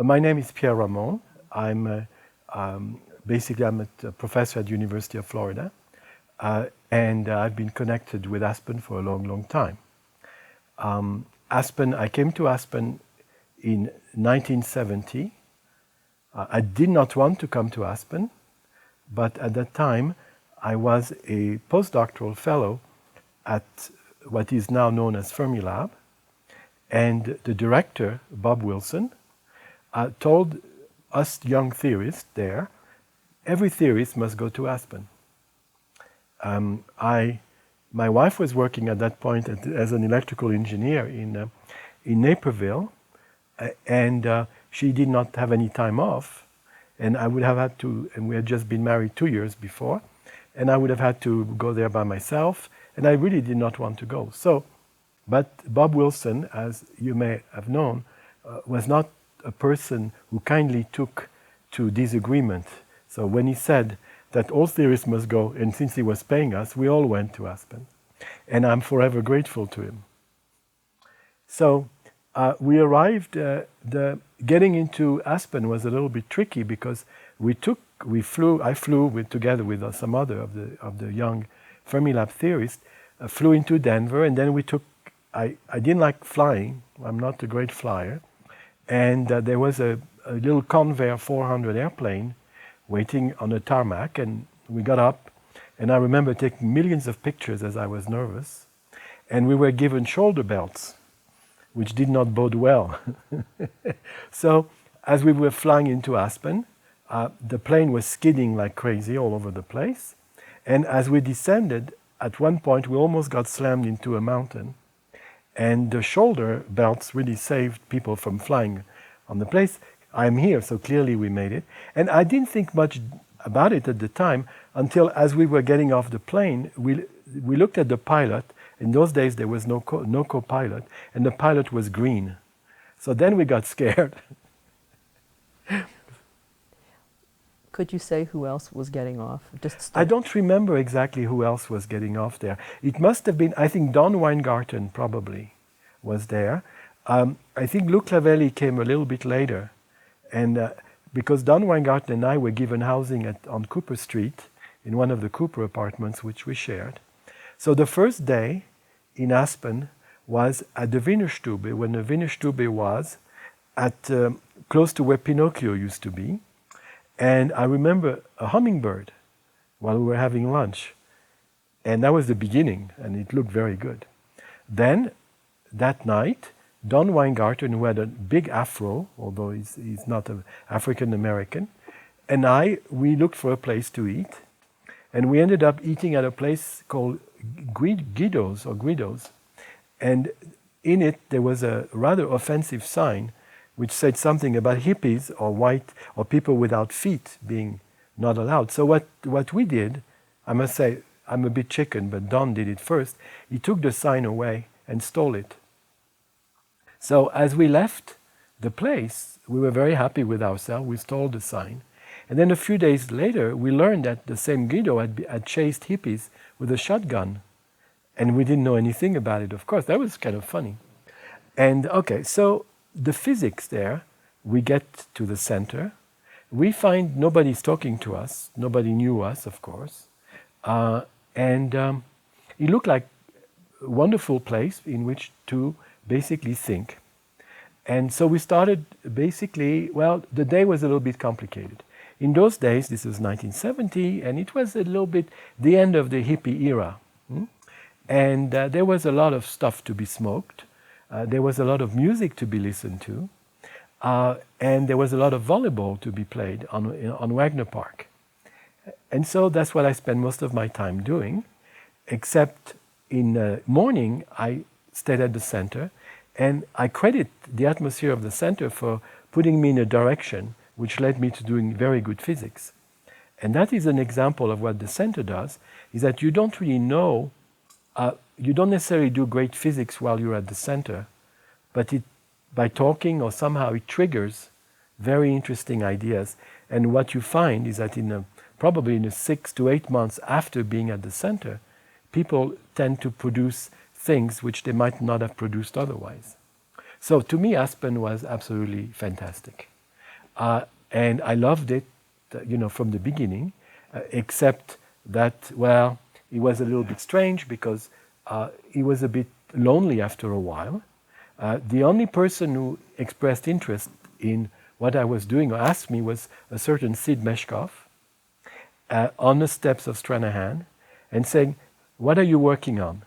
My name is Pierre Ramond. Basically I'm a professor at the University of Florida, and I've been connected with Aspen for a long, long time. I came to Aspen in 1970. I did not want to come to Aspen, but at that time I was a postdoctoral fellow at what is now known as Fermilab, and the director, Bob Wilson, told us young theorists there, every theorist must go to Aspen. My wife was working at that point as an electrical engineer in Naperville, and she did not have any time off, and I would have had to, and we had just been married 2 years before, and I would have had to go there by myself, and I really did not want to go. But Bob Wilson, as you may have known, was not a person who kindly took to disagreement. So when he said that all theorists must go, and since he was paying us, we all went to Aspen. And I'm forever grateful to him. So we arrived, getting into Aspen was a little bit tricky because I flew together with some other of the young Fermilab theorists, flew into Denver, and then I didn't like flying, I'm not a great flyer, and there was a little Convair 400 airplane waiting on a tarmac, and we got up, and I remember taking millions of pictures as I was nervous, and we were given shoulder belts, which did not bode well. So as we were flying into Aspen, the plane was skidding like crazy all over the place, and as we descended, at one point we almost got slammed into a mountain. And the shoulder belts really saved people from flying on the place. I'm here, so clearly we made it. And I didn't think much about it at the time until as we were getting off the plane, we looked at the pilot. In those days there was no co-pilot, and the pilot was green. So then we got scared. Could you say who else was getting off? I don't remember exactly who else was getting off there. It must have been, I think Don Weingarten probably was there. I think Luc Lavelli came a little bit later. And because Don Weingarten and I were given housing on Cooper Street, in one of the Cooper apartments which we shared. So the first day in Aspen was at the Wienerstube, when the Wienerstube was at close to where Pinocchio used to be. And I remember a hummingbird while we were having lunch. And that was the beginning, and it looked very good. Then, that night, Don Weingarten, who had a big afro, although he's not an African American, and we looked for a place to eat. And we ended up eating at a place called Guido's. And in it, there was a rather offensive sign which said something about hippies or white or people without feet being not allowed. So what we did, I must say, I'm a bit chicken, but Don did it first. He took the sign away and stole it. So as we left the place, we were very happy with ourselves. We stole the sign. And then a few days later, we learned that the same Guido had chased hippies with a shotgun. And we didn't know anything about it, of course. That was kind of funny. And okay, so the physics there, we get to the center. We find nobody's talking to us. Nobody knew us, of course. And it looked like a wonderful place in which to basically think. And so we started basically, well, the day was a little bit complicated. In those days, this was 1970, and it was a little bit the end of the hippie era. And there was a lot of stuff to be smoked. There was a lot of music to be listened to. And there was a lot of volleyball to be played on Wagner Park. And so that's what I spent most of my time doing, except in the morning I stayed at the center, and I credit the atmosphere of the center for putting me in a direction which led me to doing very good physics. And that is an example of what the center does, is that you don't really know, you don't necessarily do great physics while you're at the center, but by talking or somehow it triggers very interesting ideas. And what you find is that probably in the 6 to 8 months after being at the center, people tend to produce things which they might not have produced otherwise. So to me, Aspen was absolutely fantastic. And I loved it, from the beginning, except that, well, it was a little bit strange because it was a bit lonely after a while. The only person who expressed interest in what I was doing or asked me was a certain Sid Meshkov on the steps of Stranahan and saying, "What are you working on?"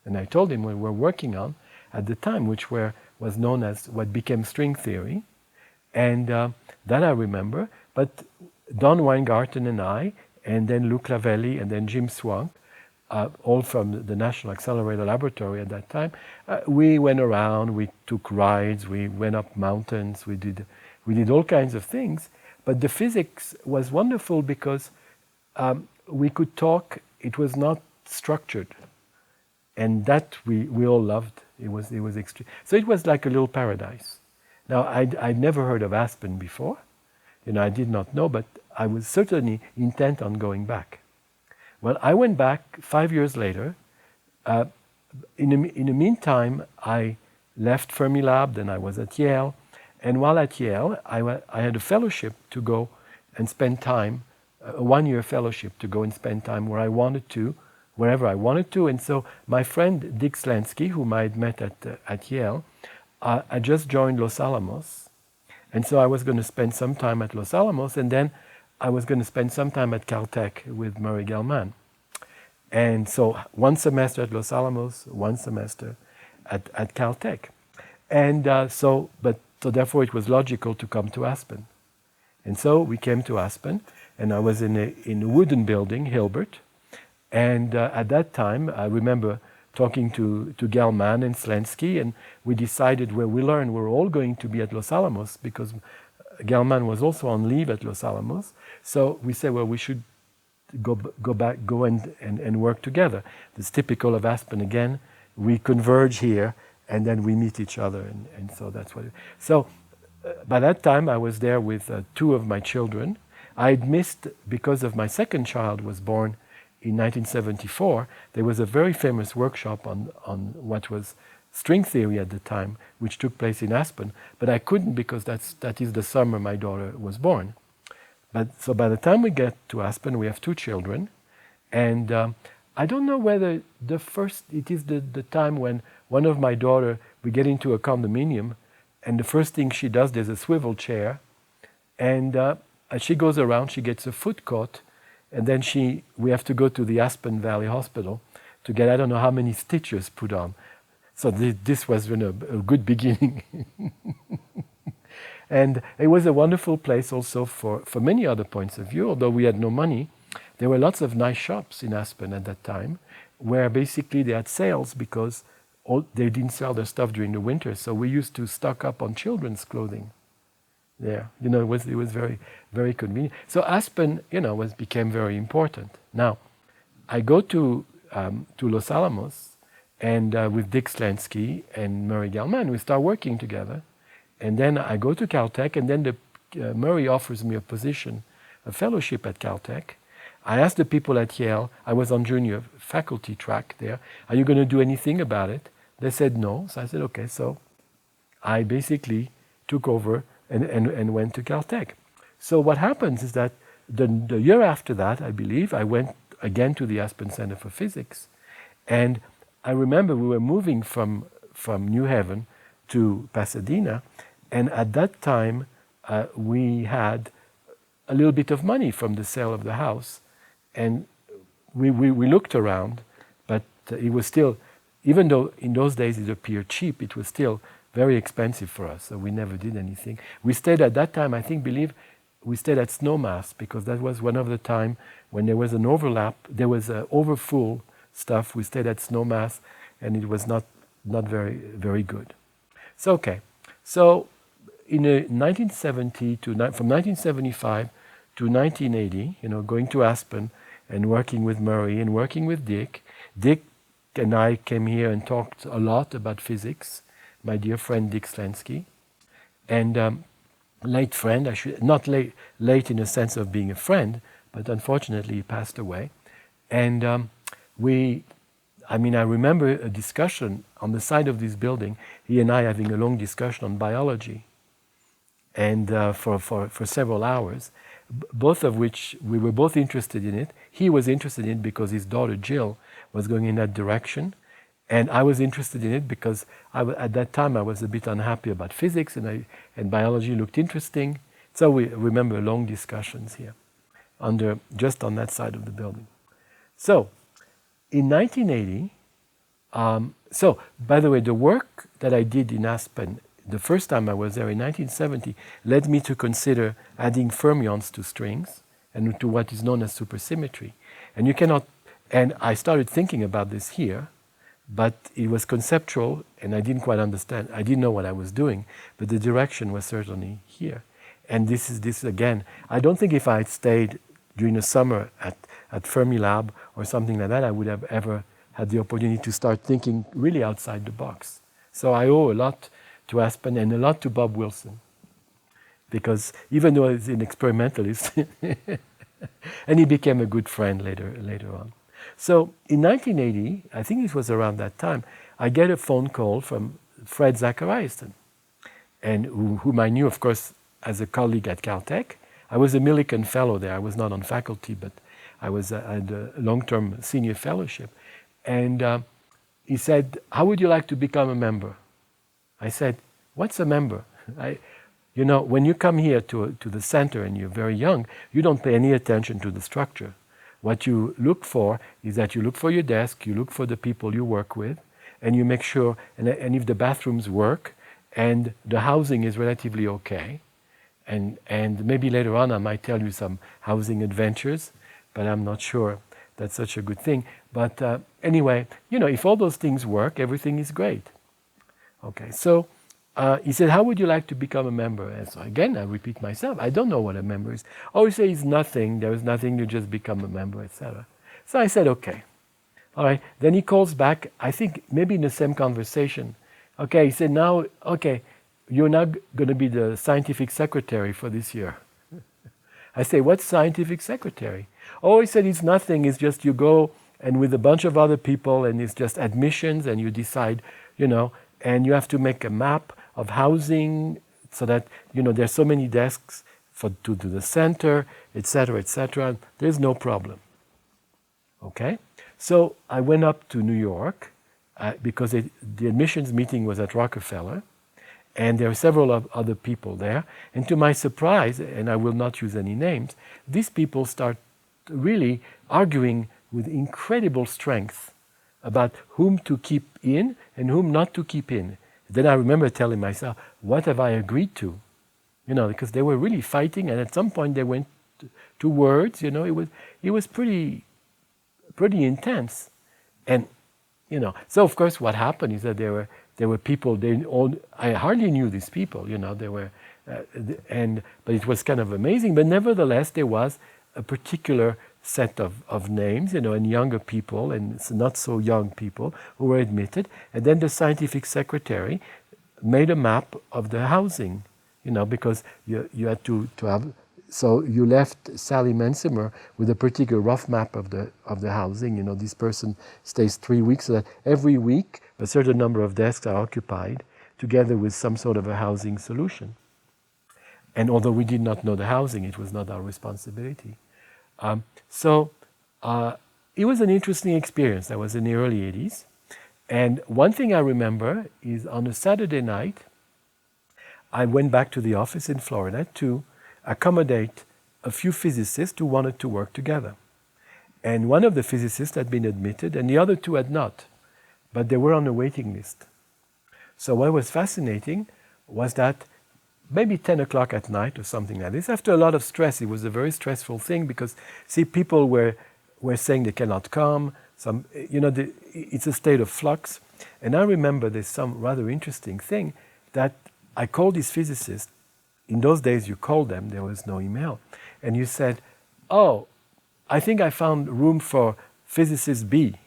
And I told him we were working on, at the time, which was known as what became string theory. And that I remember. But Don Weingarten and I, and then Luc Lavelli, and then Jim Swank, all from the National Accelerator Laboratory at that time, we went around, we took rides, we went up mountains, we did all kinds of things. But the physics was wonderful because we could talk. It was not structured, and that we all loved. It was extreme. So it was like a little paradise. Now I'd never heard of Aspen before, I did not know, but I was certainly intent on going back. Well, I went back 5 years later. In the meantime, I left Fermilab, then I was at Yale, and while at Yale, I had a fellowship to go and spend time, a 1-year fellowship to go and spend time where I wanted to, wherever I wanted to. And so my friend Dick Slansky, whom I had met at Yale, I just joined Los Alamos. And so I was going to spend some time at Los Alamos, and then I was going to spend some time at Caltech with Murray Gell-Mann. And so 1 semester at Los Alamos, 1 semester at Caltech. And so therefore it was logical to come to Aspen. And so we came to Aspen, and I was in a wooden building, Hilbert. And at that time, I remember talking to Gell-Mann and Slansky, and we decided where we learned we're all going to be at Los Alamos because Gell-Mann was also on leave at Los Alamos. So we said, well, we should go and work together. It's typical of Aspen again. We converge here, and then we meet each other, and so that's what it is. So by that time, I was there with 2 of my children. I'd missed, because of my second child was born in 1974, there was a very famous workshop on what was string theory at the time, which took place in Aspen, but I couldn't because that is the summer my daughter was born. So by the time we get to Aspen, we have 2 children, and I don't know whether it is the time when one of my daughter, we get into a condominium, and the first thing she does, there's a swivel chair, and as she goes around, she gets a foot caught, and then we have to go to the Aspen Valley Hospital to get I don't know how many stitches put on. So this was a good beginning. And it was a wonderful place also for many other points of view. Although we had no money, there were lots of nice shops in Aspen at that time where basically they had sales because they didn't sell their stuff during the winter. So we used to stock up on children's clothing. Yeah, it was very, very convenient. So Aspen, became very important. Now, I go to Los Alamos, and with Dick Slansky and Murray Gell-Mann, we start working together. And then I go to Caltech, and then Murray offers me a fellowship at Caltech. I asked the people at Yale, I was on junior faculty track there, are you going to do anything about it? They said no. So I said, okay. So I basically took over and went to Caltech. So what happens is that the year after that, I believe, I went again to the Aspen Center for Physics. And I remember we were moving from New Haven to Pasadena. And at that time, we had a little bit of money from the sale of the house. And we looked around, but it was still, even though in those days it appeared cheap, it was still very expensive for us, so we never did anything. We stayed at that time, we stayed at Snowmass because that was one of the time when there was an overlap, there was overfull stuff. We stayed at Snowmass, and it was not very, very good. So okay, so in 1970 from 1975 to 1980, going to Aspen and working with Murray and working with Dick. Dick and I came here and talked a lot about physics. my dear friend Dick Slensky, and late friend, not late in the sense of being a friend, but unfortunately he passed away. And I remember a discussion on the side of this building, he and I having a long discussion on biology, and for several hours, both of which we were both interested in it. He was interested in it because his daughter Jill was going in that direction, and I was interested in it because at that time I was a bit unhappy about physics, and biology looked interesting. So we remember long discussions here, just on that side of the building. So, in 1980, so by the way, the work that I did in Aspen, the first time I was there in 1970, led me to consider adding fermions to strings and to what is known as supersymmetry. And I started thinking about this here, but it was conceptual and I didn't quite understand. I didn't know what I was doing, but the direction was certainly here. And this again, I don't think if I had stayed during the summer at Fermilab or something like that, I would have ever had the opportunity to start thinking really outside the box. So I owe a lot to Aspen and a lot to Bob Wilson, because even though he's an experimentalist, and he became a good friend later on. So in 1980, I think it was around that time, I get a phone call from Fred Zachariasen, and whom I knew, of course, as a colleague at Caltech. I was a Millikan fellow there. I was not on faculty, but I was at a long-term senior fellowship. And he said, "How would you like to become a member?" I said, "What's a member?" When you come here to the center and you're very young, you don't pay any attention to the structure. What you look for is that you look for your desk, you look for the people you work with, and you make sure, and if the bathrooms work, and the housing is relatively okay, and maybe later on I might tell you some housing adventures, but I'm not sure that's such a good thing. But anyway, if all those things work, everything is great. Okay, so he said, "How would you like to become a member?" And so again, I repeat myself, I don't know what a member is. Oh, he says it's nothing, there is nothing, you just become a member, etc. So I said, okay. All right, then he calls back, I think maybe in the same conversation. Okay, he said, "Now, okay, you're now going to be the scientific secretary for this year." I say, "What's scientific secretary?" Oh, he said, "It's nothing, it's just you go and with a bunch of other people and it's just admissions and you decide, and you have to make a map of housing so that, there's so many desks to the center, etc., etc. There's no problem." Okay? So I went up to New York because the admissions meeting was at Rockefeller, and there were several other people there. And to my surprise, and I will not use any names, these people start really arguing with incredible strength about whom to keep in and whom not to keep in. Then I remember telling myself, what have I agreed to? Because they were really fighting, and at some point they went to words. It was pretty intense. And so of course what happened is that there were people, I hardly knew these people, they were, but it was kind of amazing. But nevertheless, there was a particular set of names, and younger people and not so young people who were admitted. And then the scientific secretary made a map of the housing, because you had to have. So you left Sally Mensimer with a particular rough map of the housing. This person stays 3 weeks, so that every week a certain number of desks are occupied, together with some sort of a housing solution. And although we did not know the housing, it was not our responsibility. So it was an interesting experience. That was in the early 80s. And one thing I remember is on a Saturday night, I went back to the office in Florida to accommodate a few physicists who wanted to work together. And one of the physicists had been admitted and the other two had not, but they were on a waiting list. So what was fascinating was that maybe 10 o'clock at night or something like this, after a lot of stress, it was a very stressful thing because, people were saying they cannot come, it's a state of flux. And I remember there's some rather interesting thing that I called this physicist. In those days you called them, there was no email. And you said, "Oh, I think I found room for physicist B."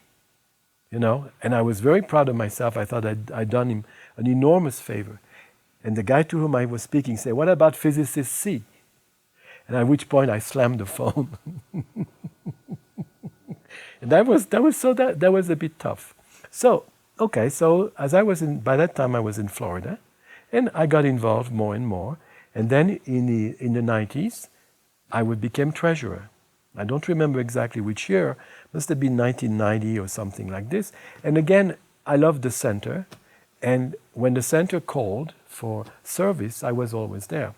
And I was very proud of myself. I thought I'd done him an enormous favor. And the guy to whom I was speaking said, "What about physicist C?" And at which point I slammed the phone. And that was a bit tough. So, okay, so by that time I was in Florida, and I got involved more and more. And then in the 90s, I became treasurer. I don't remember exactly which year, must have been 1990 or something like this. And again, I loved the center, and when the center called for service, I was always there.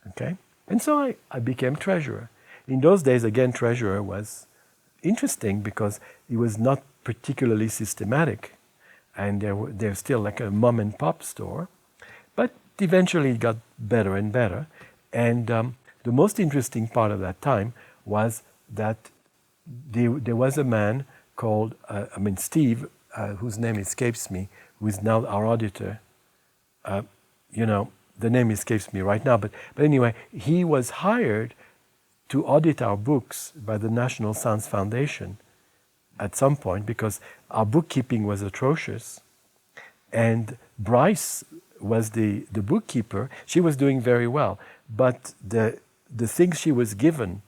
Okay? And so I became treasurer. In those days, again, treasurer was interesting because it was not particularly systematic, and they're still like a mom and pop store. But eventually it got better and better. And the most interesting part of that time was that there was a man called, Steve, whose name escapes me, who is now our auditor. The name escapes me right now. But anyway, he was hired to audit our books by the National Science Foundation at some point because our bookkeeping was atrocious. And Bryce was the bookkeeper. She was doing very well, but the things she was given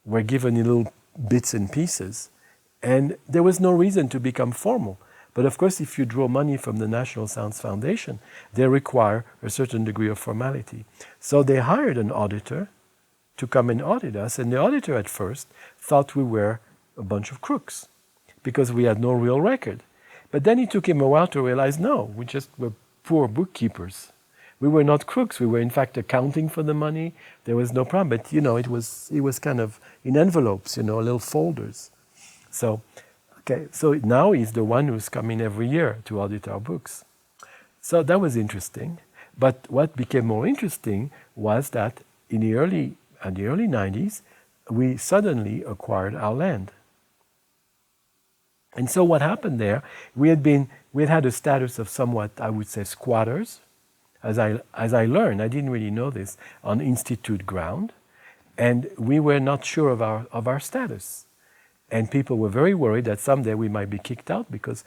were given in little bits and pieces, and there was no reason to become formal. But of course, if you draw money from the National Science Foundation, they require a certain degree of formality. So they hired an auditor to come and audit us, and the auditor at first thought we were a bunch of crooks because we had no real record. But then it took him a while to realize, no, we just were poor bookkeepers. We were not crooks. We were in fact accounting for the money. There was no problem. But it was kind of in envelopes, little folders. So, okay, so now he's the one who's coming every year to audit our books. So that was interesting. But what became more interesting was that in the early 90s, we suddenly acquired our land. And so what happened there, we had had a status of somewhat, I would say, squatters. As I learned, I didn't really know this, on institute ground, and we were not sure of our status. And people were very worried that someday we might be kicked out because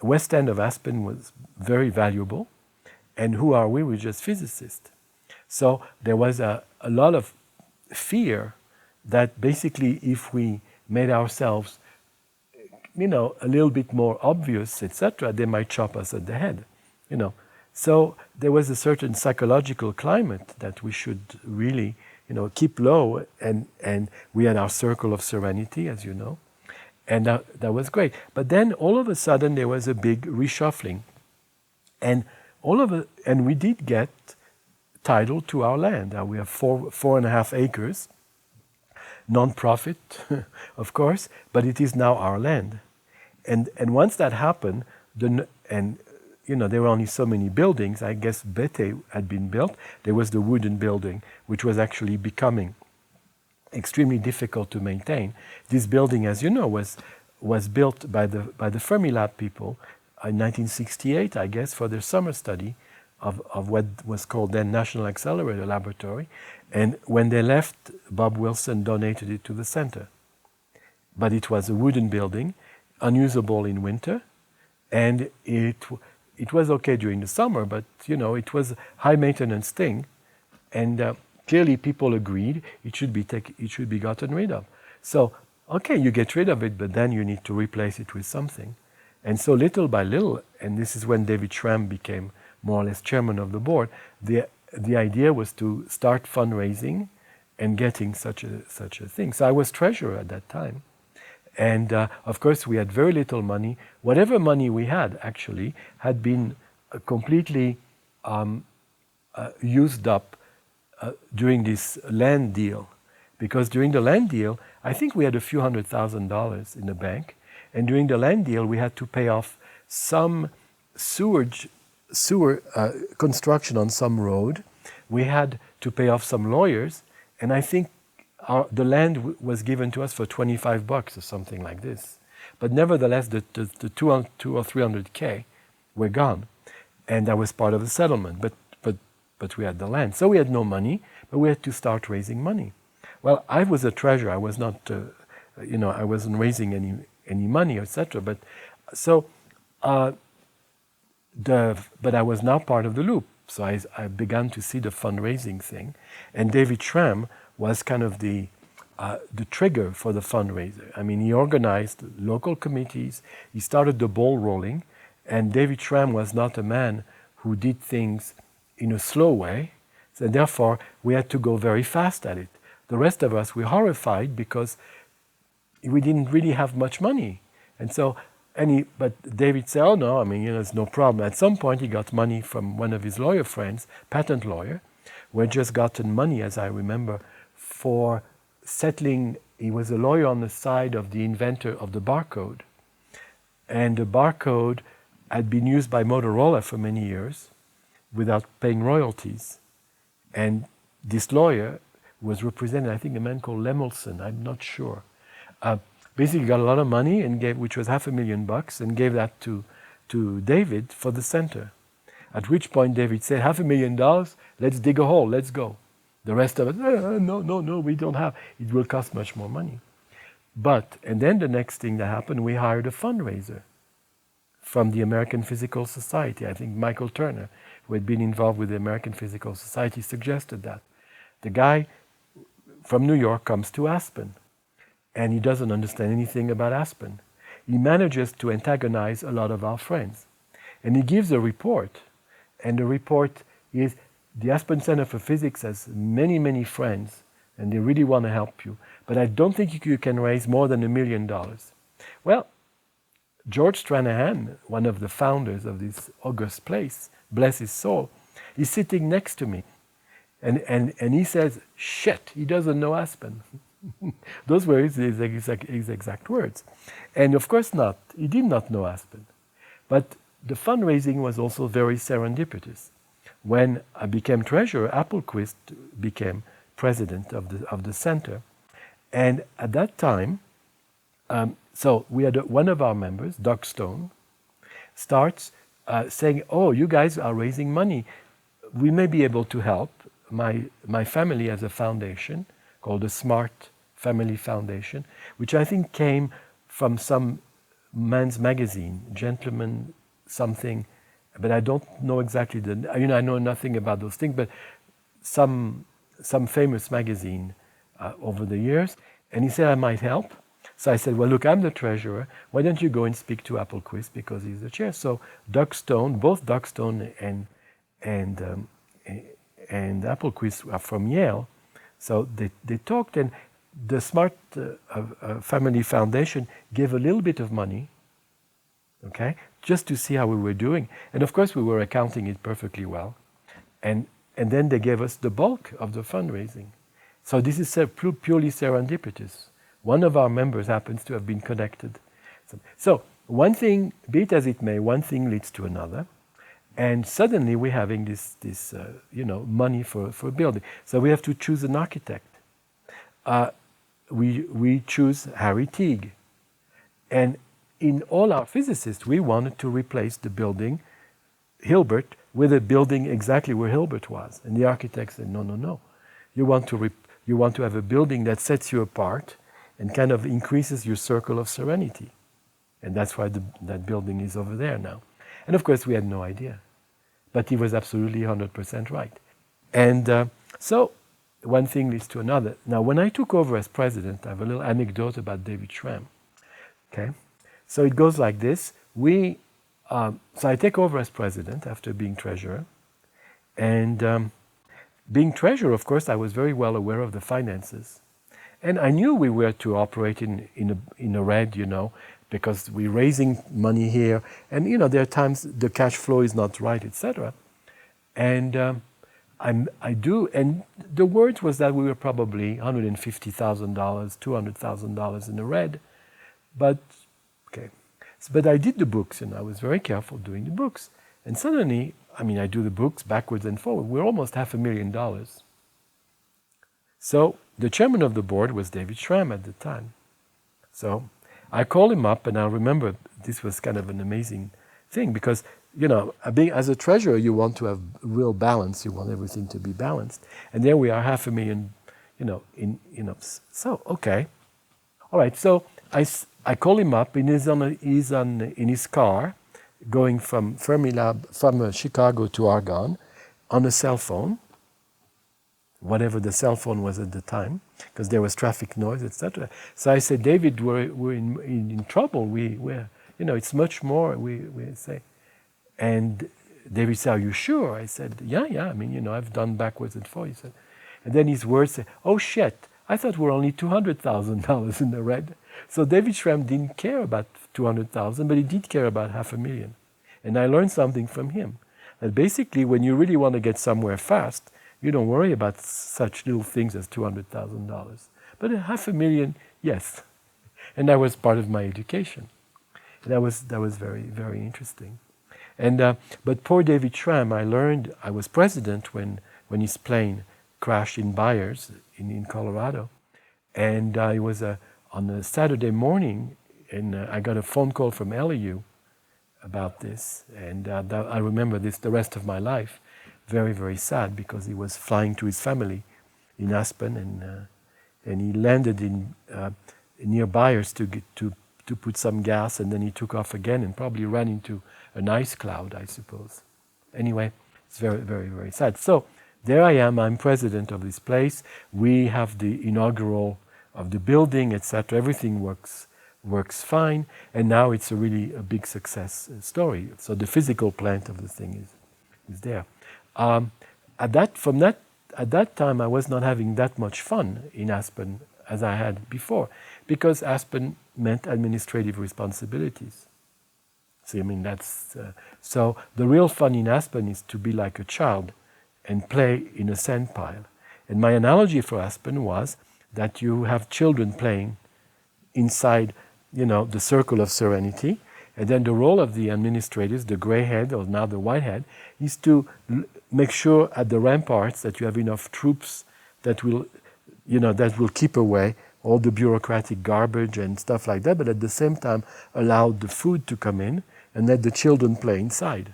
West End of Aspen was very valuable, and who are we? We're just physicists. So there was a lot of fear that basically if we made ourselves a little bit more obvious, etc., they might chop us at the head, So there was a certain psychological climate that we should really, keep low, and we had our circle of serenity, as you know, and that was great. But then all of a sudden there was a big reshuffling, and we did get title to our land. We have 4.5 acres, non-profit, of course, but it is now our land. And once that happened, there were only so many buildings. I guess Bete had been built. There was the wooden building, which was actually becoming extremely difficult to maintain. This building, as you know, was built by the Fermilab people in 1968, I guess, for their summer study of what was called then National Accelerator Laboratory. And when they left, Bob Wilson donated it to the center. But it was a wooden building, unusable in winter, and it was okay during the summer, but it was a high maintenance thing, and clearly people agreed it should be gotten rid of. So okay, you get rid of it, but then you need to replace it with something. And so little by little, and this is when David Schramm became more or less chairman of the board, the idea was to start fundraising and getting such a thing. So I was treasurer at that time. And of course, we had very little money. Whatever money we had, actually, had been completely used up during this land deal. Because during the land deal, I think we had a few $100,000 in the bank. And during the land deal, we had to pay off some sewer construction on some road. We had to pay off some lawyers. And I think the land was given to us for $25 or something like this. But nevertheless, the 200 or 300K were gone. And that was part of the settlement. But we had the land. So we had no money, but we had to start raising money. Well, I was a treasurer. I was not, I wasn't raising any money, etc. But so but I was now part of the loop. So I began to see the fundraising thing. And David Schramm was kind of the trigger for the fundraiser. I mean, he organized local committees, he started the ball rolling, and David Schramm was not a man who did things in a slow way, so therefore we had to go very fast at it. The rest of us were horrified because we didn't really have much money. And so, but David said, oh no, I mean, it's no problem. At some point he got money from one of his lawyer friends, patent lawyer, who had just gotten money, as I remember, for settling. He was a lawyer on the side of the inventor of the barcode. And the barcode had been used by Motorola for many years without paying royalties. And this lawyer was representing, I think, a man called Lemelson, I'm not sure. Basically got a lot of money and gave, which was $500,000, and gave that to David for the center. At which point David said, $500,000, let's dig a hole, let's go. The rest of it, no, we don't have. It will cost much more money. And then the next thing that happened, we hired a fundraiser from the American Physical Society. I think Michael Turner, who had been involved with the American Physical Society, suggested that. The guy from New York comes to Aspen, and he doesn't understand anything about Aspen. He manages to antagonize a lot of our friends. And he gives a report, and the report is, the Aspen Center for Physics has many, many friends, and they really want to help you, but I don't think you can raise more than $1 million. Well, George Stranahan, one of the founders of this august place, bless his soul, is sitting next to me. And he says, shit, he doesn't know Aspen. Those were his exact words. And of course not, he did not know Aspen. But the fundraising was also very serendipitous. When I became treasurer, Appelquist became president of the center. And at that time, so we had one of our members, Doug Stone, starts saying, oh, you guys are raising money. We may be able to help. My family has a foundation called the Smart Family Foundation, which I think came from some man's magazine, Gentleman something, but I don't know exactly I know nothing about those things, but some famous magazine over the years. And he said I might help. So I said, well, look, I'm the treasurer. Why don't you go and speak to Appelquist because he's the chair? So Doug Stone, both Doug Stone and Appelquist are from Yale. So they talked, and the Smart Family Foundation gave a little bit of money, okay, just to see how we were doing. And of course, we were accounting it perfectly well. And then they gave us the bulk of the fundraising. So this is purely serendipitous. One of our members happens to have been connected. So one thing, be it as it may, one thing leads to another. And suddenly we're having this money for a building. So we have to choose an architect. We choose Harry Teague. And in all our physicists, we wanted to replace the building, Hilbert, with a building exactly where Hilbert was. And the architect said, no. You want to have a building that sets you apart and kind of increases your circle of serenity. And that's why that building is over there now. And of course, we had no idea. But he was absolutely 100% right. And so one thing leads to another. Now, when I took over as president, I have a little anecdote about David Schramm. Okay? So it goes like this. So I take over as president after being treasurer. And being treasurer, of course, I was very well aware of the finances. And I knew we were to operate in a red, because we're raising money here. And, there are times the cash flow is not right, etc. And I do. And the word was that we were probably $150,000, $200,000 in the red. But, okay. But I did the books, and I was very careful doing the books. And suddenly, I do the books backwards and forward. We're almost $500,000. So the chairman of the board was David Schramm at the time. So I called him up, and I remember this was kind of an amazing thing because, being as a treasurer, you want to have real balance. You want everything to be balanced. And there we are, $500,000, so, okay. All right, so I call him up, and he's in his car, going from Fermilab, from Chicago to Argonne, on a cell phone, whatever the cell phone was at the time, because there was traffic noise, etc. So I said, David, we're in trouble. We're, it's much more, we say. And David said, are you sure? I said, yeah. I mean, I've done backwards and forwards. He said, and then his words said, oh shit, I thought we're only $200,000 in the red. So David Schramm didn't care about 200,000, but he did care about $500,000. And I learned something from him. That basically, when you really want to get somewhere fast, you don't worry about such little things as $200,000. But $500,000, yes. And that was part of my education. That was very, very interesting. And but poor David Schramm, I was president when his plane crashed in Byers in Colorado. And it was on a Saturday morning, and I got a phone call from LAU about this. And I remember this the rest of my life. Very, very sad, because he was flying to his family in Aspen, and he landed in near Byers to put some gas, and then he took off again and probably ran into an ice cloud, I suppose. Anyway, it's very, very, very sad. So there I am. I'm president of this place. We have the inaugural of the building, etc. Everything works fine, and now it's really a big success story. So the physical plant of the thing is there. At that time, I was not having that much fun in Aspen as I had before, because Aspen meant administrative responsibilities. See, I mean, that's so the real fun in Aspen is to be like a child and play in a sand pile. And my analogy for Aspen was that you have children playing inside, the circle of serenity, and then the role of the administrators, the gray head or now the white head, is to make sure at the ramparts that you have enough troops that will keep away all the bureaucratic garbage and stuff like that, but at the same time allow the food to come in and let the children play inside,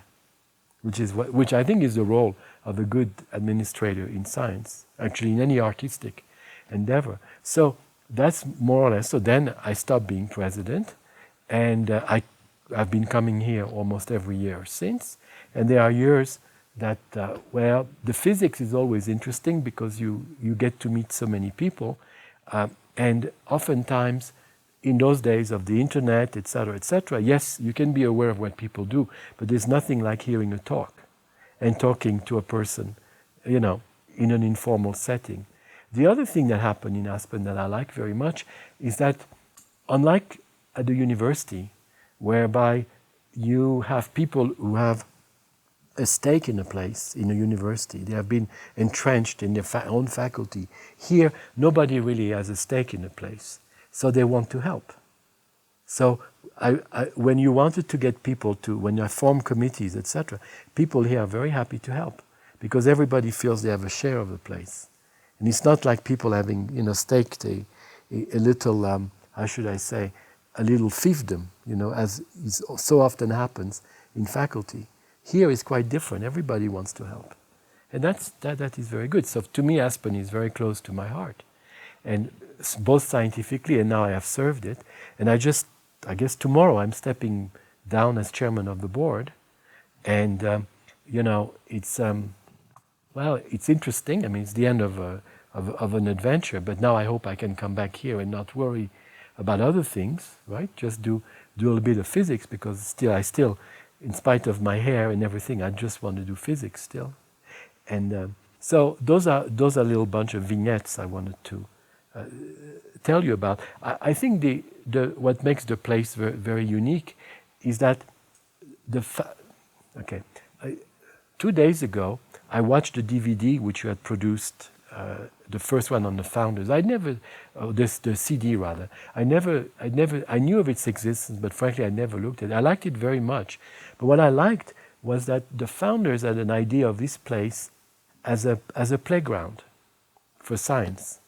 which I think is the role of a good administrator in science, actually in any artistic endeavor. So that's more or less. So then I stopped being president, and I've been coming here almost every year since. And there are years that, the physics is always interesting because you get to meet so many people. And oftentimes, in those days of the internet, etc., yes, you can be aware of what people do, but there's nothing like hearing a talk and talking to a person, in an informal setting. The other thing that happened in Aspen that I like very much is that, unlike at the university, whereby you have people who have a stake in a place, in a university, they have been entrenched in their own faculty. Here, nobody really has a stake in a place, so they want to help. So when you wanted to get people when you form committees, etc., people here are very happy to help, because everybody feels they have a share of the place. And it's not like people having, staked a little, how should I say, a little fiefdom, as so often happens in faculty. Here is quite different. Everybody wants to help. And that is very good. So to me, Aspen is very close to my heart. And both scientifically, and now I have served it. And I guess tomorrow I'm stepping down as chairman of the board. And, it's interesting. I mean, it's the end of an adventure. But now I hope I can come back here and not worry about other things, right? Just do a little bit of physics, because I still, in spite of my hair and everything, I just want to do physics still. And so those are a little bunch of vignettes I wanted to tell you about. I think what makes the place very, very unique is that 2 days ago, I watched the DVD which you had produced, the first one on the founders. The CD rather. I knew of its existence, but frankly, I never looked at it. I liked it very much. But what I liked was that the founders had an idea of this place as a playground for science.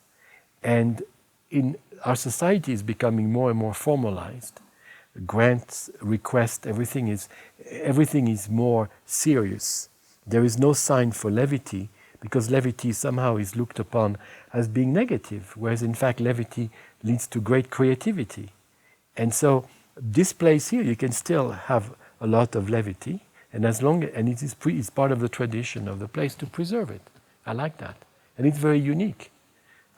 And in our society is becoming more and more formalized. Grants, requests, everything is more serious. There is no sign for levity, because levity somehow is looked upon as being negative, whereas in fact levity leads to great creativity. And so this place here, you can still have a lot of levity, and it's part of the tradition of the place to preserve it. I like that, and it's very unique.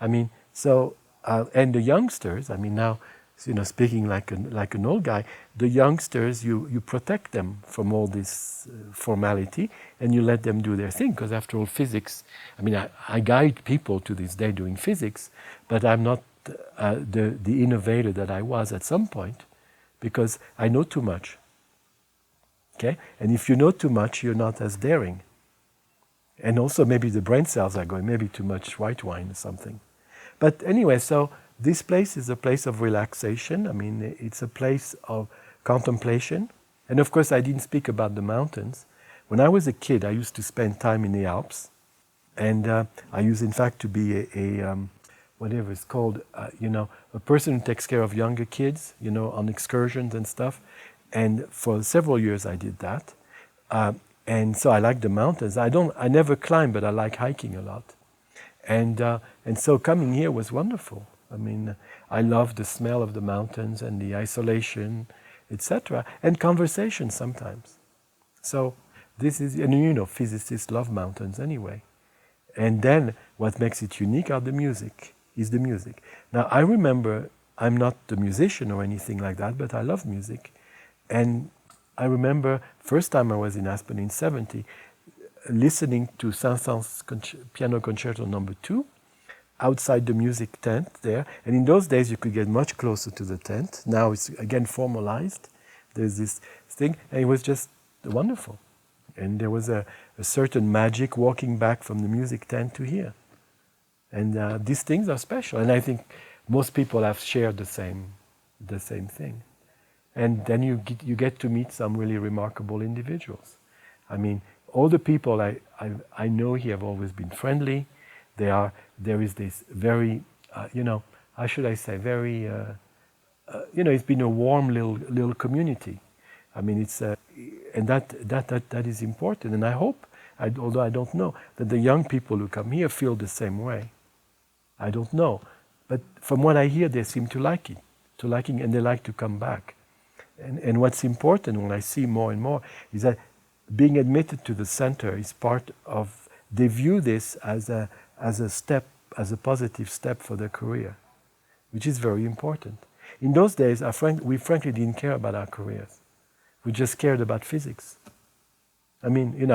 I mean, so and the youngsters. I mean, now, speaking like an old guy, the youngsters, you protect them from all this formality, and you let them do their thing. Because after all, physics. I mean, I guide people to this day doing physics, but I'm not the innovator that I was at some point, because I know too much. Okay, and if you know too much, you're not as daring. And also maybe the brain cells are going, maybe too much white wine or something. But anyway, so this place is a place of relaxation. I mean, it's a place of contemplation. And of course, I didn't speak about the mountains. When I was a kid, I used to spend time in the Alps. And I used, in fact, to be whatever it's called, a person who takes care of younger kids, on excursions and stuff. And for several years I did that. And so I like the mountains. I never climb, but I like hiking a lot. And so coming here was wonderful. I mean, I love the smell of the mountains and the isolation, etc. And conversation sometimes. So this is, and physicists love mountains anyway. And then what makes it unique is the music. Now I remember, I'm not a musician or anything like that, but I love music. And I remember first time I was in Aspen in 1970, listening to Saint-Saëns Piano Concerto No. 2 outside the music tent there. And in those days you could get much closer to the tent. Now it's again formalized. There's this thing, and it was just wonderful. And there was a certain magic walking back from the music tent to here. And these things are special. And I think most people have shared the same thing. And then you get to meet some really remarkable individuals. I mean, all the people I know here have always been friendly. There is this very, how should I say, very, it's been a warm little community. I mean, it's and that is important. And I hope, although I don't know, that the young people who come here feel the same way. I don't know, but from what I hear, they seem to like it, and they like to come back. And what's important, when I see more and more, is that being admitted to the center is part of. They view this as a step, as a positive step for their career, which is very important. In those days, we frankly didn't care about our careers. We just cared about physics. I mean,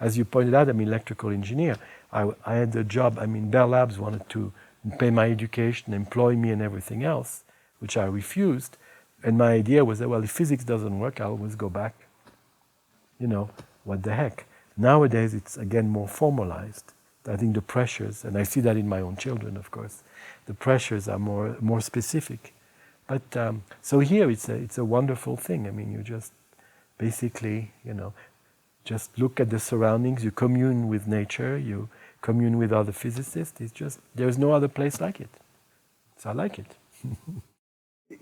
as you pointed out, I'm an electrical engineer. I had the job. I mean, Bell Labs wanted to pay my education, employ me, and everything else, which I refused. And my idea was that, well, if physics doesn't work, I'll always go back. What the heck? Nowadays, it's again more formalized. I think the pressures, and I see that in my own children, of course, the pressures are more specific. But so here, it's a wonderful thing. I mean, you just basically, just look at the surroundings. You commune with nature. You commune with other physicists. It's just, there's no other place like it. So I like it.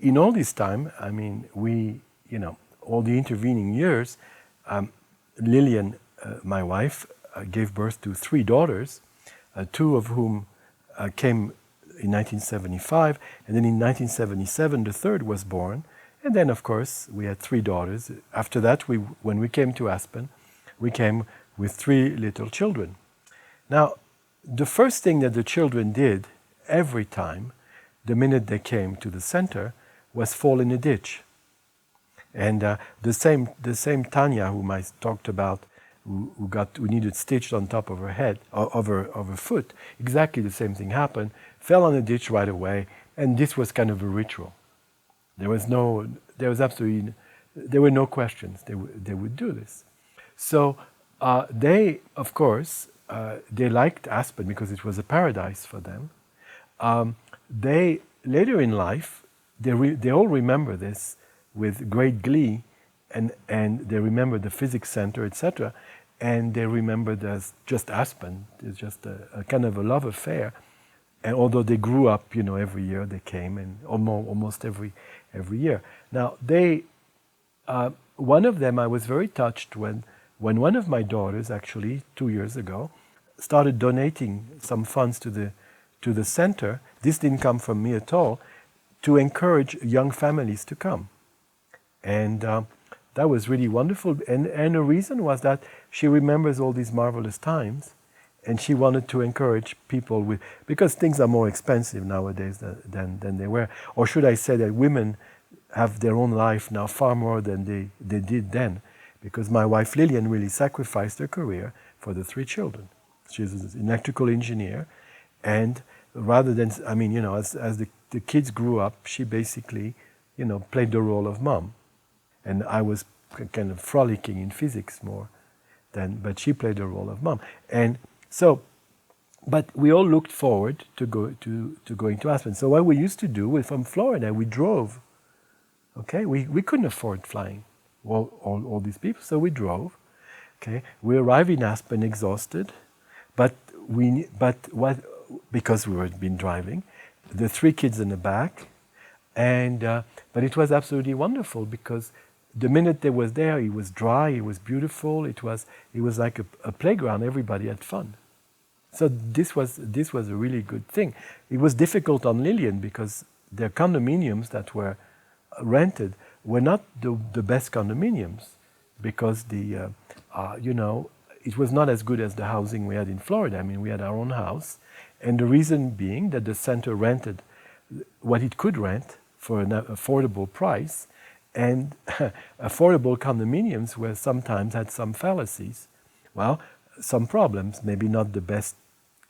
In all this time, I mean, all the intervening years, Lillian, my wife, gave birth to 3 daughters, 2 of whom came in 1975, and then in 1977 the third was born, and then of course we had 3 daughters. After that, when we came to Aspen, we came with 3 little children. Now, the first thing that the children did every time, the minute they came to the center, was fall in a ditch. And the same Tanya, whom I talked about, who needed stitched on top of her head, of her foot, exactly the same thing happened, fell on a ditch right away, and this was kind of a ritual. There were no questions. They would do this. So they, of course, they liked Aspen because it was a paradise for them. They later in life, they all remember this with great glee, and they remember the physics center, etc. And they remember there's just Aspen. It's just a kind of a love affair. And although they grew up, every year they came, and almost every year. Now one of them, I was very touched when one of my daughters, actually 2 years ago, started donating some funds to the center. This didn't come from me at all, to encourage young families to come. And that was really wonderful. And the reason was that she remembers all these marvelous times, and she wanted to encourage people with, because things are more expensive nowadays than they were. Or should I say that women have their own life now far more than they did then, because my wife Lillian really sacrificed her career for the 3 children. She's an electrical engineer, and rather than, I mean, you know, as the kids grew up, she basically, you know, played the role of mom. And I was kind of frolicking in physics more than, but she played the role of mom. And so, but we all looked forward to going to Aspen. So what we used to do, from Florida, we drove. Okay, we couldn't afford flying, all these people, so we drove. Okay, we arrived in Aspen exhausted, because we had been driving, the 3 kids in the back, and but it was absolutely wonderful, because the minute they was there, it was dry, it was beautiful, it was like a playground. Everybody had fun. So this was a really good thing. It was difficult on Lillian because the condominiums that were rented were not the best condominiums, because you know, it was not as good as the housing we had in Florida. I mean, we had our own house, and the reason being that the center rented what it could rent for an affordable price, and affordable condominiums were sometimes had some fallacies. Well, some problems, maybe not the best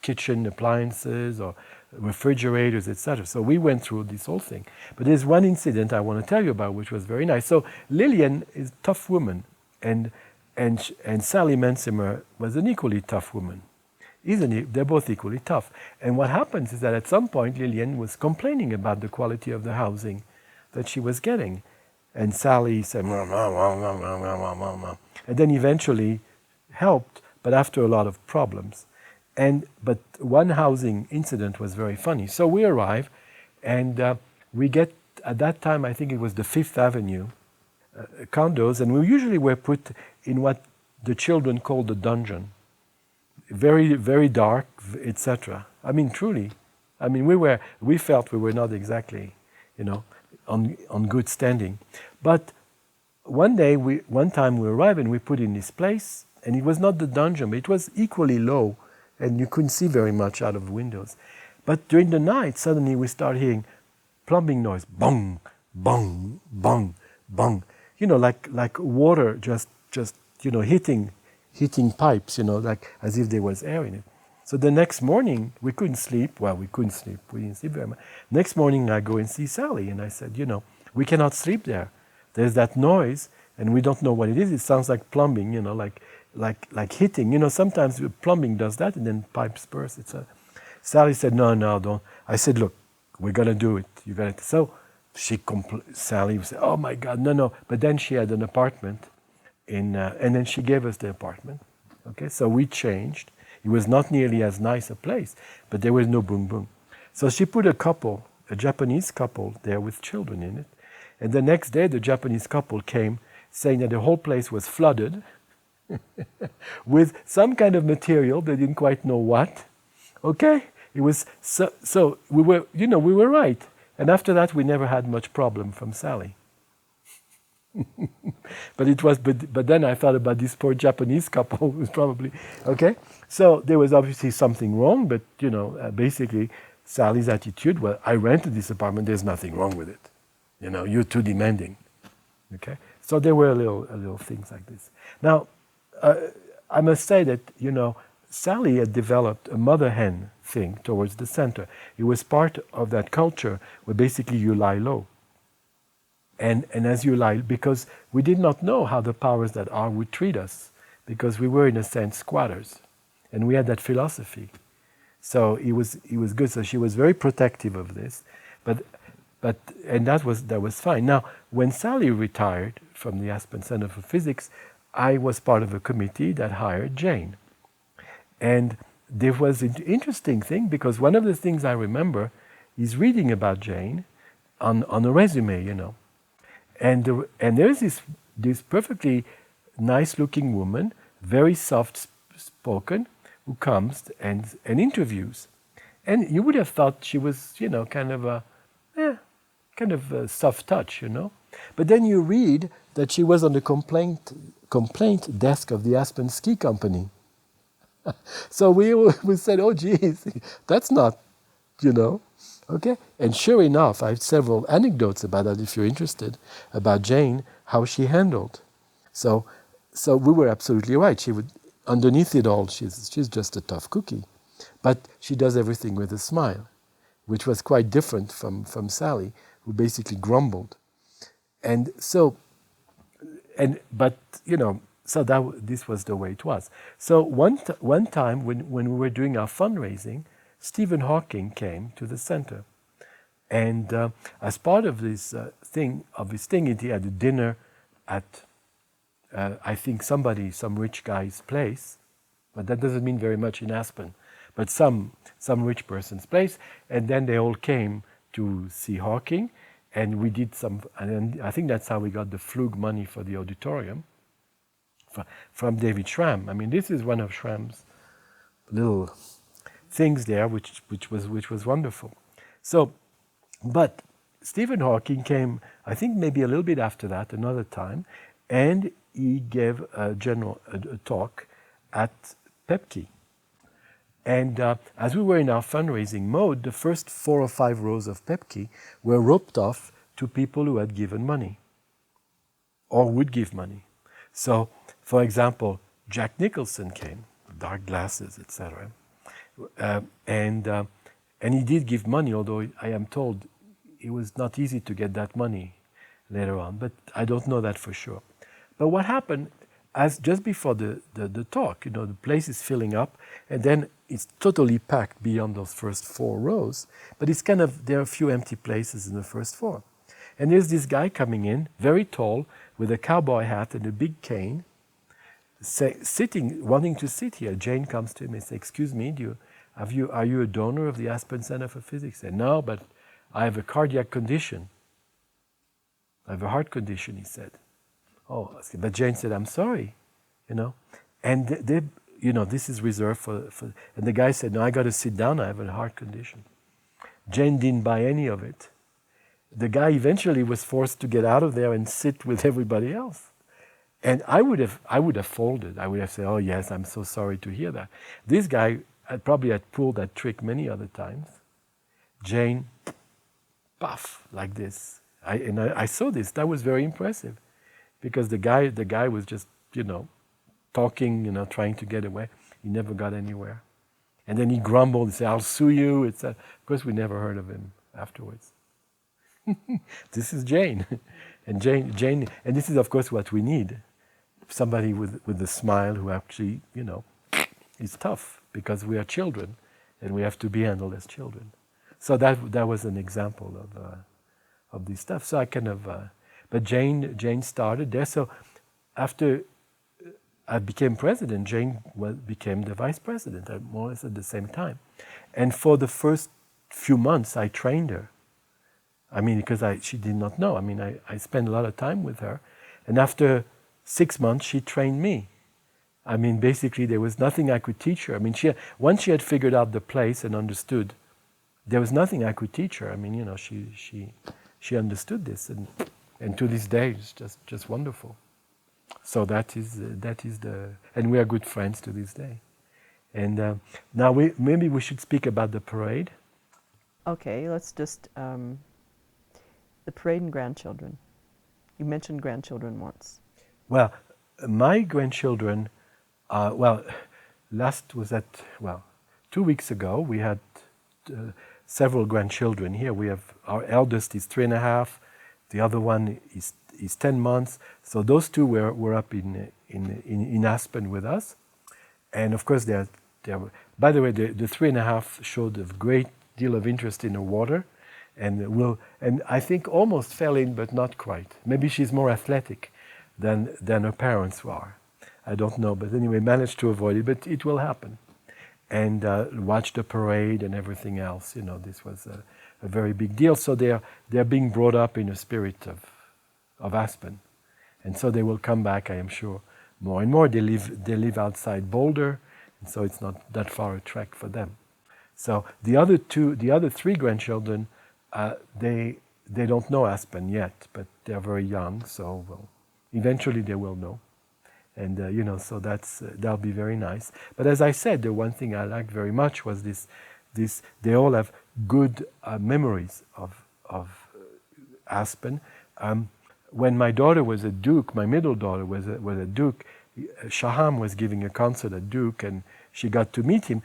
kitchen appliances or refrigerators, etc. So we went through this whole thing. But there's one incident I want to tell you about, which was very nice. So Lillian is a tough woman, and Sally Mensimer was an equally tough woman. They're both equally tough. And what happens is that at some point Lillian was complaining about the quality of the housing that she was getting. And Sally said, "Mah, mah, mah, mah, mah, mah, mah, mah, mah," and then eventually helped, but after a lot of problems. But one housing incident was very funny. So we arrive, and we get, at that time, I think it was the 5th Avenue condos, and we usually were put in what the children called the dungeon. Very, very dark, etc. I mean, truly. I mean, we felt we were not exactly, you know, on good standing. But one time we arrived and we put in this place, and it was not the dungeon, but it was equally low, and you couldn't see very much out of the windows. But during the night, suddenly we start hearing plumbing noise, bong, bong, bong, bong. You know, like water just you know, hitting pipes, you know, like as if there was air in it. So the next morning, we couldn't sleep. Well, we couldn't sleep. We didn't sleep very much. Next morning, I go and see Sally, and I said, you know, we cannot sleep there. There's that noise, and we don't know what it is. It sounds like plumbing, you know, like hitting. You know, sometimes plumbing does that, and then pipes burst. Sally said, no, don't. I said, look, we're going to do it. You got it. So Sally said, oh my God, no. But then she had an apartment, and then she gave us the apartment. Okay, so we changed. It was not nearly as nice a place, but there was no boom boom. So she put a Japanese couple there with children in it. And the next day, the Japanese couple came saying that the whole place was flooded with some kind of material, they didn't quite know what. Okay? It was so we were right. And after that, we never had much problem from Sally. But then I thought about this poor Japanese couple who's probably, okay? So there was obviously something wrong, but, you know, basically Sally's attitude, well, I rented this apartment, there's nothing wrong with it. You know, you're too demanding, okay? So there were little things like this. Now, I must say that, you know, Sally had developed a mother hen thing towards the center. It was part of that culture where basically you lie low. And as you lie, because we did not know how the powers that are would treat us, because we were in a sense squatters, and we had that philosophy. So it was good. So she was very protective of this, but that was fine. Now, when Sally retired from the Aspen Center for Physics, I was part of a committee that hired Jane, and there was an interesting thing, because one of the things I remember is reading about Jane on a resume, you know. And there's this perfectly nice-looking woman, very soft-spoken, who comes and interviews. And you would have thought she was, you know, kind of a soft touch, you know. But then you read that she was on the complaint desk of the Aspen Ski Company. So we said, oh geez, that's not, okay. And sure enough, I have several anecdotes about that if you're interested, about Jane, how she handled. So we were absolutely right. She would, underneath it all, she's just a tough cookie. But she does everything with a smile, which was quite different from Sally, who basically grumbled. And so, so this was the way it was. So one time when we were doing our fundraising, Stephen Hawking came to the center. And as part of this thing, he had a dinner at, I think some rich guy's place, but that doesn't mean very much in Aspen, but some rich person's place. And then they all came to see Hawking, and we did and I think that's how we got the Flug money for the auditorium from David Schramm. I mean, this is one of Schramm's little things there, which was wonderful. So, but Stephen Hawking came, I think maybe a little bit after that, another time, and he gave a talk at Pepke. And as we were in our fundraising mode, the first 4 or 5 rows of Pepke were roped off to people who had given money or would give money. So, for example, Jack Nicholson came, dark glasses, etc. And he did give money, although I am told it was not easy to get that money later on, but I don't know that for sure. But what happened, as just before the talk, the place is filling up, and then it's totally packed beyond those first 4 rows, but it's there are a few empty places in the first 4. And there's this guy coming in, very tall, with a cowboy hat and a big cane, wanting to sit here. Jane comes to him and says, "Excuse me, are you a donor of the Aspen Center for Physics?" He said, "No, but I have a cardiac condition. I have a heart condition," he said. Oh, but Jane said, "I'm sorry, And this is reserved for. And the guy said, "No, I got to sit down. I have a heart condition." Jane didn't buy any of it. The guy eventually was forced to get out of there and sit with everybody else. And I would have folded. I would have said, "Oh yes, I'm so sorry to hear that." This guy probably had pulled that trick many other times. Jane, puff, like this. I saw this. That was very impressive, because the guy was just talking, trying to get away. He never got anywhere. And then he grumbled and said, "I'll sue you." Of course, we never heard of him afterwards. This is Jane. And Jane, and this is of course what we need. Somebody with a smile who actually, is tough, because we are children and we have to be handled as children. So that was an example of this stuff. So I but Jane started there. So after I became president, Jane became the vice president, more or less at the same time. And for the first few months, I trained her. I mean, because she did not know. I mean, I spent a lot of time with her. And after 6 months, she trained me. I mean, basically, there was nothing I could teach her. I mean, once she had figured out the place and understood, there was nothing I could teach her. I mean, she understood this. And to this day, it's just wonderful. So that is and we are good friends to this day. And now maybe we should speak about the parade. Okay, let's just, the parade and grandchildren. You mentioned grandchildren once. Well, my grandchildren, 2 weeks ago, we had several grandchildren here. We have, our eldest is 3.5, the other one is 10 months. So those 2 were up in Aspen with us. And of course, by the way, the 3.5 showed a great deal of interest in the water, and I think almost fell in, but not quite. Maybe she's more athletic than her parents are. I don't know, but anyway, managed to avoid it, but it will happen. And watch the parade and everything else. This was a very big deal. So they're being brought up in a spirit of Aspen, and so they will come back, I am sure, more and more. They live outside Boulder, and so it's not that far a trek for them. So the other 3 grandchildren, they they don't know Aspen yet, but they're very young, so well, eventually they will know. And so that'll be very nice. But as I said, the one thing I liked very much was this. They all have good memories of Aspen. When my daughter was at Duke, my middle daughter was at Duke. Shaham was giving a concert at Duke, and she got to meet him.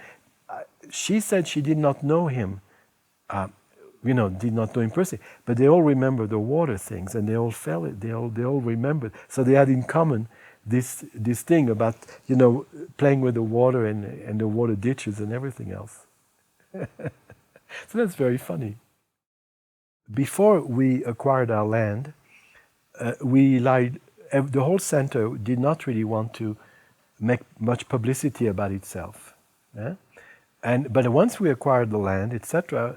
She said she did not know him. Did not know him personally, but they all remember the water things, and they all felt it. They all remembered. So they had in common this thing about playing with the water and the water ditches and everything else. So that's very funny. Before we acquired our land, the whole center did not really want to make much publicity about itself. Yeah? But once we acquired the land, etc.,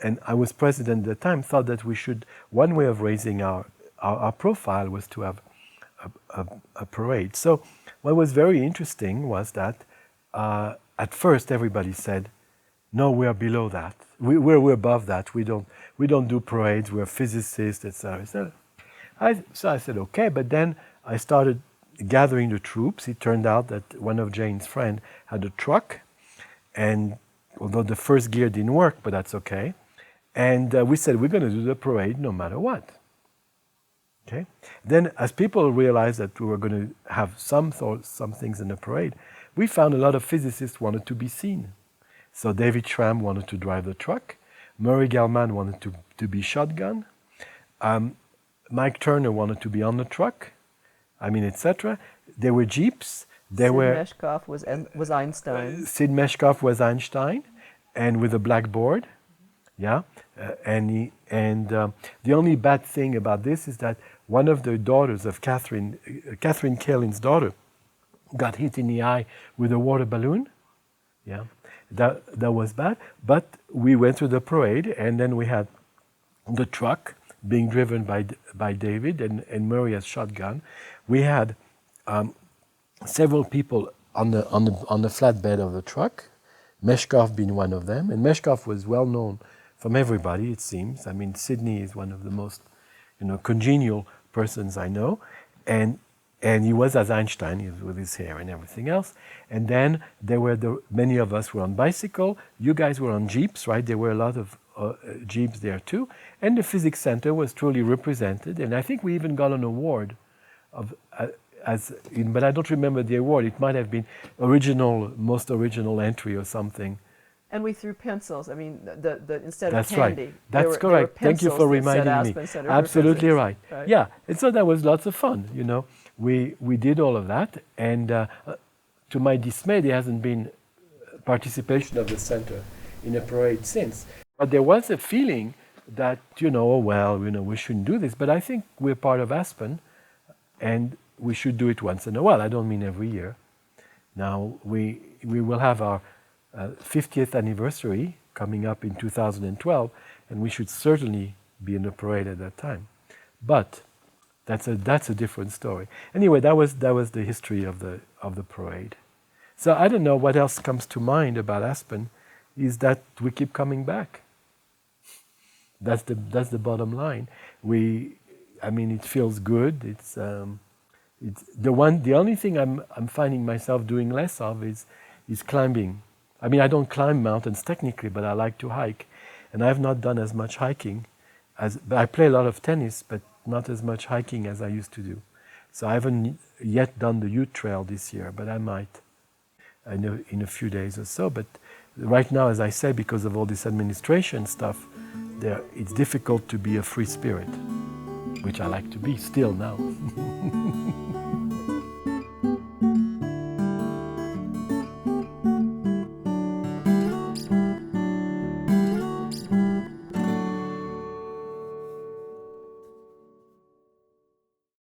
and I was president at the time, thought that we should, one way of raising our profile was to have a parade. So what was very interesting was that at first everybody said, no, we are below that. We're above that. We don't do parades. We're physicists, etc. So I said, okay, but then I started gathering the troops. It turned out that one of Jane's friends had a truck, and although the first gear didn't work, but that's okay. And we said, we're going to do the parade no matter what. Okay. Then as people realized that we were going to have some things in the parade, we found a lot of physicists wanted to be seen. So David Schramm wanted to drive the truck. Murray Gell-Mann wanted to be shotgun. Mike Turner wanted to be on the truck. Etc. There were jeeps. Sid Meshkoff was Einstein. Sid Meshkoff was Einstein, and with a blackboard. Yeah, the only bad thing about this is that one of the daughters of Catherine Kahlin's daughter, got hit in the eye with a water balloon. Yeah, that was bad. But we went to the parade, and then we had the truck being driven by David and Murray as shotgun. We had several people on the flatbed of the truck. Meshkoff being one of them, and Meshkoff was well known from everybody, it seems. Sydney is one of the most, congenial persons I know, and he was as Einstein, he was with his hair and everything else. And then there were many of us were on bicycle. You guys were on jeeps, right? There were a lot of jeeps there too, and the Physics Center was truly represented. And I think we even got an award but I don't remember the award. It might have been most original entry or something. And we threw pencils. Instead That's of candy. Right. That's correct. Thank you for reminding me. Aspen Center Absolutely right. Right. Yeah, and so that was lots of fun. We did all of that, and to my dismay, there hasn't been participation of the center in a parade since. But there was a feeling that we shouldn't do this. But I think we're part of Aspen, and we should do it once in a while. I don't mean every year. Now we will have our 50th anniversary coming up in 2012, and we should certainly be in the parade at that time. But that's a different story. Anyway, that was the history of the parade. So I don't know what else comes to mind about Aspen. Is that we keep coming back. That's the bottom line. It feels good. It's the only thing I'm finding myself doing less of is climbing. I don't climb mountains technically, but I like to hike, and I have not done as much hiking but I play a lot of tennis, but not as much hiking as I used to do. So I haven't yet done the Ute Trail this year, but I might in a few days or so. But right now, as I say, because of all this administration stuff, it's difficult to be a free spirit, which I like to be still now.